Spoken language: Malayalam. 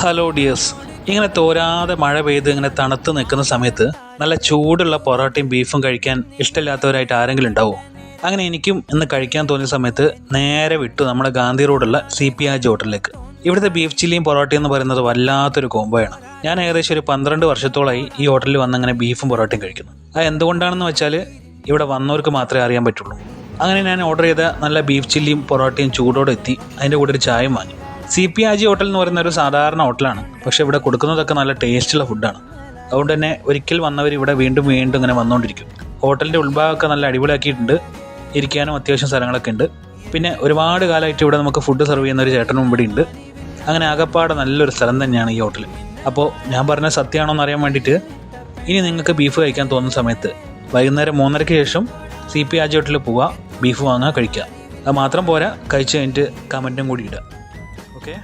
ഹലോ ഡിയേഴ്സ്, ഇങ്ങനെ തോരാതെ മഴ പെയ്ത് ഇങ്ങനെ തണുത്ത് നിൽക്കുന്ന സമയത്ത് നല്ല ചൂടുള്ള പൊറോട്ടയും ബീഫും കഴിക്കാൻ ഇഷ്ടമില്ലാത്തവരായിട്ട് ആരെങ്കിലും ഉണ്ടാവുമോ? അങ്ങനെ എനിക്കും ഇന്ന് കഴിക്കാൻ തോന്നിയ സമയത്ത് നേരെ വിട്ടു നമ്മുടെ ഗാന്ധി റോഡുള്ള CPRG ഹോട്ടലിലേക്ക്. ഇവിടുത്തെ ബീഫ് ചില്ലിയും പൊറോട്ടയും എന്ന് പറയുന്നത് വല്ലാത്തൊരു കോംബോയാണ്. ഞാൻ ഏകദേശം ഒരു 12 വർഷത്തോളമായി ഈ ഹോട്ടലിൽ വന്നങ്ങനെ ബീഫും പൊറോട്ടയും കഴിക്കുന്നു. അത് എന്തുകൊണ്ടാണെന്ന് വെച്ചാൽ ഇവിടെ വന്നവർക്ക് മാത്രമേ അറിയാൻ പറ്റുള്ളൂ. അങ്ങനെ ഞാൻ ഓർഡർ ചെയ്ത നല്ല ബീഫ് ചില്ലിയും പൊറോട്ടയും ചൂടോടെ എത്തി. അതിൻ്റെ കൂടെ ഒരു ചായയും വാങ്ങി. CPRG ഹോട്ടൽ എന്ന് പറയുന്ന ഒരു സാധാരണ ഹോട്ടലാണ്, പക്ഷേ ഇവിടെ കൊടുക്കുന്നതൊക്കെ നല്ല ടേസ്റ്റുള്ള ഫുഡാണ്. അതുകൊണ്ട് തന്നെ ഒരിക്കൽ വന്നവർ ഇവിടെ വീണ്ടും വീണ്ടും ഇങ്ങനെ വന്നുകൊണ്ടിരിക്കും. ഹോട്ടലിൻ്റെ ഉൾഭാഗമൊക്കെ നല്ല അടിപൊളിയാക്കിയിട്ടുണ്ട്. ഇരിക്കാനും അത്യാവശ്യം സ്ഥലങ്ങളൊക്കെ ഉണ്ട്. പിന്നെ ഒരുപാട് കാലമായിട്ട് ഇവിടെ നമുക്ക് ഫുഡ് സെർവ് ചെയ്യുന്ന ഒരു ചേട്ടനും ഇവിടെ ഉണ്ട്. അങ്ങനെ ആകപ്പാടെ നല്ലൊരു സ്ഥലം തന്നെയാണ് ഈ ഹോട്ടൽ. അപ്പോൾ ഞാൻ പറഞ്ഞ സത്യമാണോ എന്ന് അറിയാൻ വേണ്ടിയിട്ട് ഇനി നിങ്ങൾക്ക് ബീഫ് കഴിക്കാൻ തോന്നുന്ന സമയത്ത് വൈകുന്നേരം 3:30-ക്ക് ശേഷം CPRG ഹോട്ടലിൽ പോവുക, ബീഫ് വാങ്ങുക, കഴിക്കുക. അത് മാത്രം പോരാ, കഴിച്ച് കഴിഞ്ഞിട്ട് കമൻറ്റും കൂടി ഇടുക. Okay.